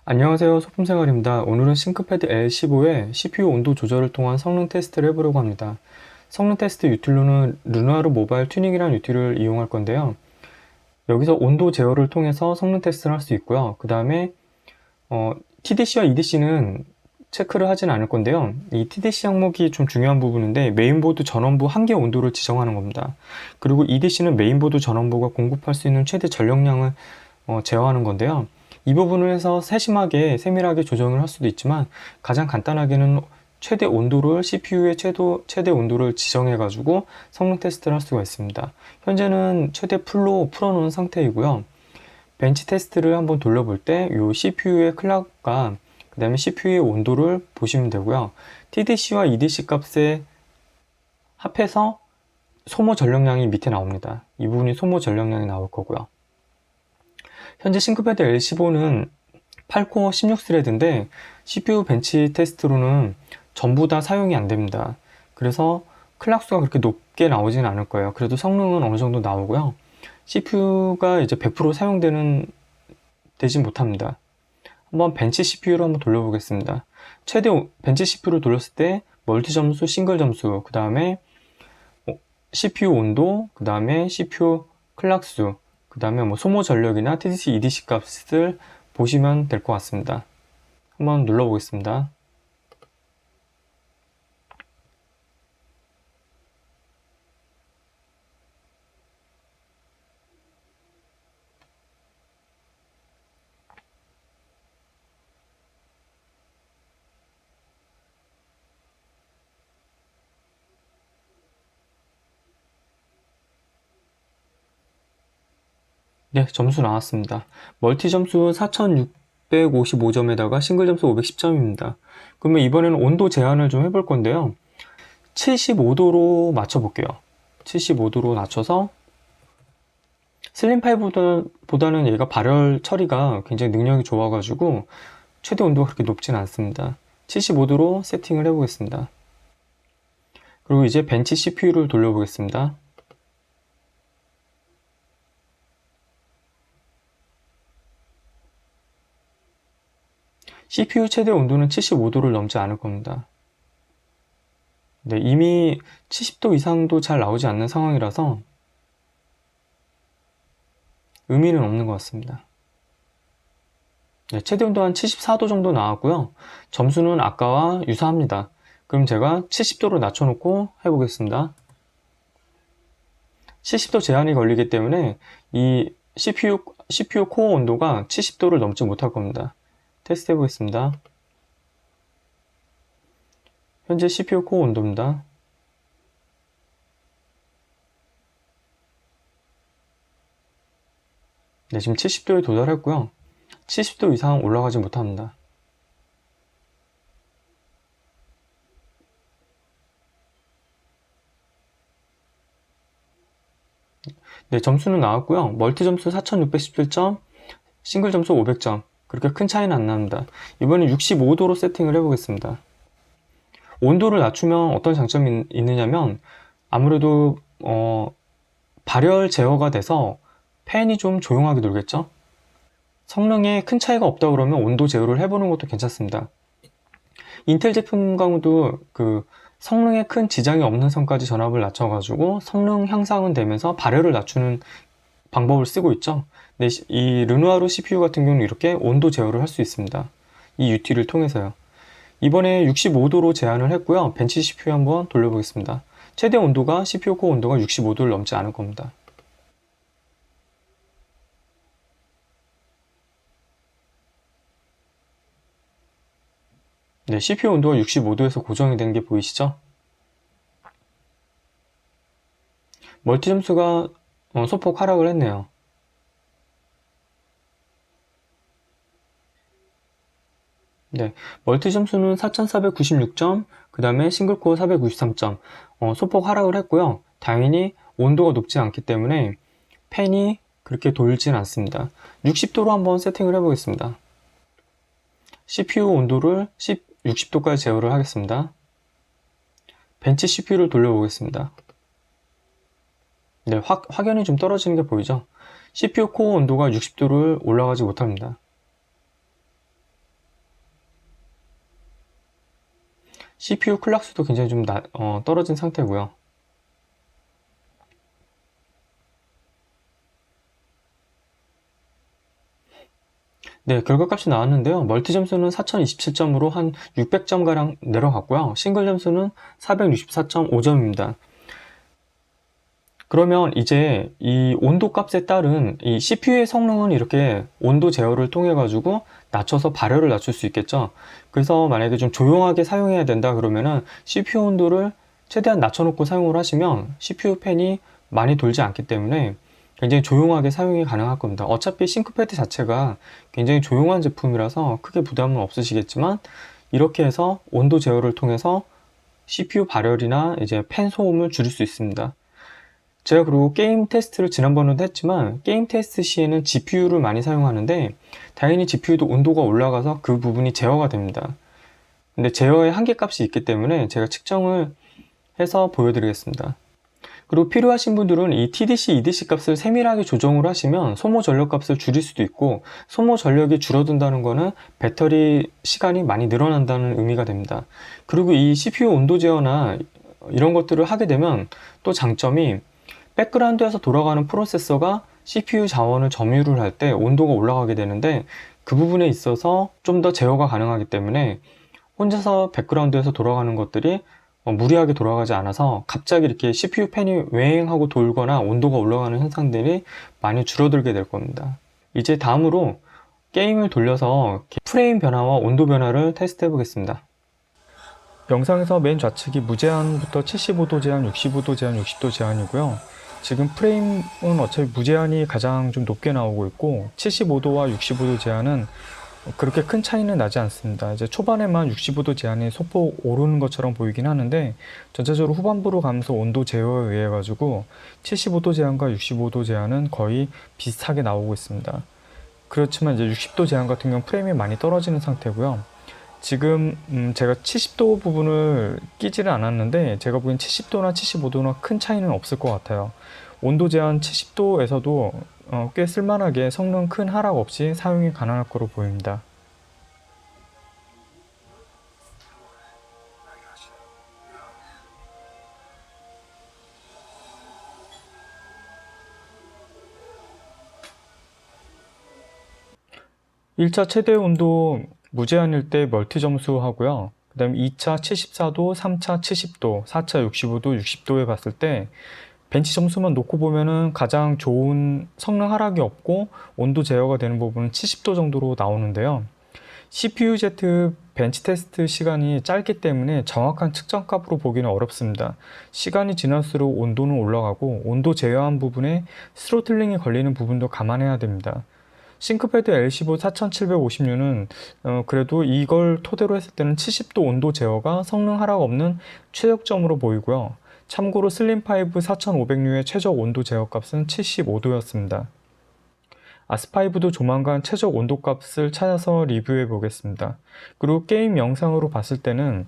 안녕하세요. 소품생활입니다. 오늘은 싱크패드 L15의 CPU 온도 조절을 통한 성능 테스트를 해보려고 합니다. 성능 테스트 유틸로는 르누아르 모바일 튜닝이라는 유틸을 이용할 건데요. 여기서 온도 제어를 통해서 성능 테스트를 할 수 있고요. 그 다음에 TDC와 EDC는 체크를 하진 않을 건데요. 이 TDC 항목이 좀 중요한 부분인데 메인보드 전원부 한 개 온도를 지정하는 겁니다. 그리고 EDC는 메인보드 전원부가 공급할 수 있는 최대 전력량을 제어하는 건데요. 이 부분을 해서 세밀하게 조정을 할 수도 있지만 가장 간단하게는 최대 온도를 CPU의 최대 온도를 지정해 가지고 성능 테스트를 할 수가 있습니다. 현재는 최대 풀로 풀어놓은 상태이고요. 벤치 테스트를 한번 돌려볼 때 이 CPU의 클락과 그 다음에 CPU의 온도를 보시면 되고요. TDC와 EDC 값에 합해서 소모 전력량이 밑에 나옵니다. 이 부분이 소모 전력량이 나올 거고요. 현재 싱크패드 L15는 8코어 16스레드인데 CPU 벤치 테스트로는 전부 다 사용이 안 됩니다. 그래서 클락수가 그렇게 높게 나오진 않을 거예요. 그래도 성능은 어느 정도 나오고요. CPU가 이제 100% 되지 못합니다. 한번 벤치 CPU를 한번 돌려보겠습니다. 최대 벤치 CPU를 돌렸을 때 멀티 점수, 싱글 점수, 그 다음에 CPU 온도, 그 다음에 CPU 클락수, 그 다음에 소모 전력이나 TDC, EDC 값을 보시면 될 것 같습니다. 한번 눌러보겠습니다. 네, 점수 나왔습니다. 멀티 점수 4655점에다가 싱글 점수 510점입니다. 그러면 이번에는 온도 제한을 좀 해볼 건데요. 75도로 맞춰볼게요. 75도로 낮춰서 슬림파이보다는 얘가 발열 처리가 굉장히 능력이 좋아가지고 최대 온도가 그렇게 높진 않습니다. 75도로 세팅을 해보겠습니다. 그리고 이제 벤치 CPU를 돌려보겠습니다. CPU 최대 온도는 75도를 넘지 않을 겁니다. 네, 이미 70도 이상도 잘 나오지 않는 상황이라서 의미는 없는 것 같습니다. 네, 최대 온도 한 74도 정도 나왔고요. 점수는 아까와 유사합니다. 그럼 제가 70도로 낮춰놓고 해보겠습니다. 70도 제한이 걸리기 때문에 이 CPU 코어 온도가 70도를 넘지 못할 겁니다. 테스트 해보겠습니다. 현재 CPU 코어 온도입니다. 네, 지금 70도에 도달했고요. 70도 이상 올라가지 못합니다. 네, 점수는 나왔고요. 멀티 점수 4617점, 싱글 점수 500점. 그렇게 큰 차이는 안 납니다. 이번엔 65도로 세팅을 해보겠습니다. 온도를 낮추면 어떤 장점이 있느냐면 아무래도 발열 제어가 돼서 팬이 좀 조용하게 돌겠죠? 성능에 큰 차이가 없다 그러면 온도 제어를 해보는 것도 괜찮습니다. 인텔 제품 경우도 성능에 큰 지장이 없는 선까지 전압을 낮춰가지고 성능 향상은 되면서 발열을 낮추는 방법을 쓰고 있죠. 근데 이 르누아르 CPU 같은 경우는 이렇게 온도 제어를 할 수 있습니다. 이 UT를 통해서요. 이번에 65도로 제한을 했고요. 벤치 CPU 한번 돌려보겠습니다. 최대 온도가 CPU 코어 온도가 65도를 넘지 않을 겁니다. 네, CPU 온도가 65도에서 고정이 되는 게 보이시죠? 멀티 점수가 소폭 하락을 했네요. 네, 멀티 점수는 4496점, 그 다음에 싱글코어 493점, 소폭 하락을 했고요. 당연히 온도가 높지 않기 때문에 팬이 그렇게 돌진 않습니다. 60도로 한번 세팅을 해보겠습니다. CPU 온도를 60도까지 제어를 하겠습니다. 벤치 CPU를 돌려보겠습니다. 네, 확연히 좀 떨어지는 게 보이죠? CPU 코어 온도가 60도를 올라가지 못합니다. CPU 클락수도 굉장히 좀 떨어진 상태고요. 네, 결과값이 나왔는데요. 멀티 점수는 4027점으로 한 600점가량 내려갔고요. 싱글 점수는 464.5점입니다. 그러면 이제 이 온도 값에 따른 이 CPU의 성능은 이렇게 온도 제어를 통해 가지고 낮춰서 발열을 낮출 수 있겠죠. 그래서 만약에 좀 조용하게 사용해야 된다 그러면은 CPU 온도를 최대한 낮춰놓고 사용을 하시면 CPU 팬이 많이 돌지 않기 때문에 굉장히 조용하게 사용이 가능할 겁니다. 어차피 싱크패드 자체가 굉장히 조용한 제품이라서 크게 부담은 없으시겠지만 이렇게 해서 온도 제어를 통해서 CPU 발열이나 이제 팬 소음을 줄일 수 있습니다. 제가 그리고 게임 테스트를 지난번에도 했지만 게임 테스트 시에는 GPU를 많이 사용하는데 당연히 GPU도 온도가 올라가서 그 부분이 제어가 됩니다. 근데 제어의 한계값이 있기 때문에 제가 측정을 해서 보여드리겠습니다. 그리고 필요하신 분들은 이 TDC, EDC 값을 세밀하게 조정을 하시면 소모 전력 값을 줄일 수도 있고 소모 전력이 줄어든다는 거는 배터리 시간이 많이 늘어난다는 의미가 됩니다. 그리고 이 CPU 온도 제어나 이런 것들을 하게 되면 또 장점이 백그라운드에서 돌아가는 프로세서가 CPU 자원을 점유를 할 때 온도가 올라가게 되는데 그 부분에 있어서 좀 더 제어가 가능하기 때문에 혼자서 백그라운드에서 돌아가는 것들이 무리하게 돌아가지 않아서 갑자기 이렇게 CPU 팬이 웽하고 돌거나 온도가 올라가는 현상들이 많이 줄어들게 될 겁니다. 이제 다음으로 게임을 돌려서 프레임 변화와 온도 변화를 테스트 해 보겠습니다. 영상에서 맨 좌측이 무제한부터 75도 제한, 65도 제한, 60도 제한이고요. 지금 프레임은 어차피 무제한이 가장 좀 높게 나오고 있고 75도와 65도 제한은 그렇게 큰 차이는 나지 않습니다. 이제 초반에만 65도 제한이 소폭 오르는 것처럼 보이긴 하는데 전체적으로 후반부로 가면서 온도 제어에 의해 가지고 75도 제한과 65도 제한은 거의 비슷하게 나오고 있습니다. 그렇지만 이제 60도 제한 같은 경우는 프레임이 많이 떨어지는 상태고요. 지금 제가 70도 부분을 끼지는 않았는데 제가 보기엔 70도나 75도나 큰 차이는 없을 것 같아요. 온도 제한 70도에서도 꽤 쓸만하게 성능 큰 하락 없이 사용이 가능할 거로 보입니다. (1차) 최대 온도 무제한일 때 멀티 점수 하고요. 그 다음에 2차 74도, 3차 70도, 4차 65도, 60도에 봤을 때 벤치 점수만 놓고 보면은 가장 좋은 성능 하락이 없고 온도 제어가 되는 부분은 70도 정도로 나오는데요. CPU-Z 벤치 테스트 시간이 짧기 때문에 정확한 측정값으로 보기는 어렵습니다. 시간이 지날수록 온도는 올라가고 온도 제어한 부분에 스로틀링이 걸리는 부분도 감안해야 됩니다. 싱크패드 L15 4750U는 그래도 이걸 토대로 했을 때는 70도 온도 제어가 성능 하락 없는 최적점으로 보이고요. 참고로 슬림5 4500U의 최적 온도 제어 값은 75도였습니다. 아스5도 조만간 최적 온도 값을 찾아서 리뷰해 보겠습니다. 그리고 게임 영상으로 봤을 때는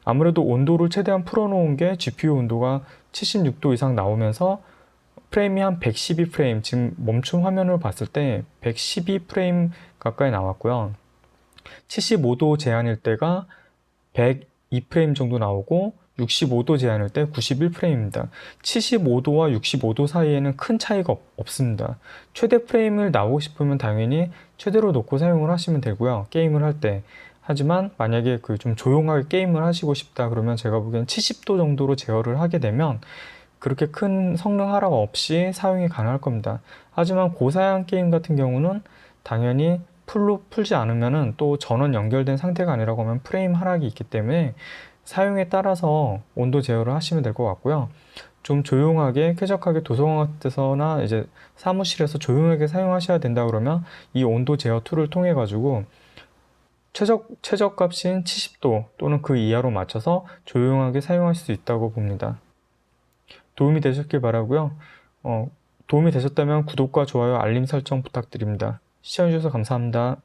아무래도 온도를 최대한 풀어놓은 게 GPU 온도가 76도 이상 나오면서 프레임이 한 112프레임, 지금 멈춤 화면을 봤을 때 112프레임 가까이 나왔고요. 75도 제한일 때가 102프레임 정도 나오고 65도 제한일 때 91프레임입니다. 75도와 65도 사이에는 큰 차이가 없습니다. 최대 프레임을 나오고 싶으면 당연히 최대로 놓고 사용을 하시면 되고요. 게임을 할 때. 하지만 만약에 좀 조용하게 게임을 하시고 싶다 그러면 제가 보기엔 70도 정도로 제어를 하게 되면 그렇게 큰 성능 하락 없이 사용이 가능할 겁니다. 하지만 고사양 게임 같은 경우는 당연히 풀로 풀지 않으면은 또 전원 연결된 상태가 아니라고 하면 프레임 하락이 있기 때문에 사용에 따라서 온도 제어를 하시면 될 것 같고요. 좀 조용하게 쾌적하게 도서관 같아서나 이제 사무실에서 조용하게 사용하셔야 된다 그러면 이 온도 제어 툴을 통해 가지고 최적 값인 70도 또는 그 이하로 맞춰서 조용하게 사용하실 수 있다고 봅니다. 도움이 되셨길 바라고요. 도움이 되셨다면 구독과 좋아요, 알림 설정 부탁드립니다. 시청해주셔서 감사합니다.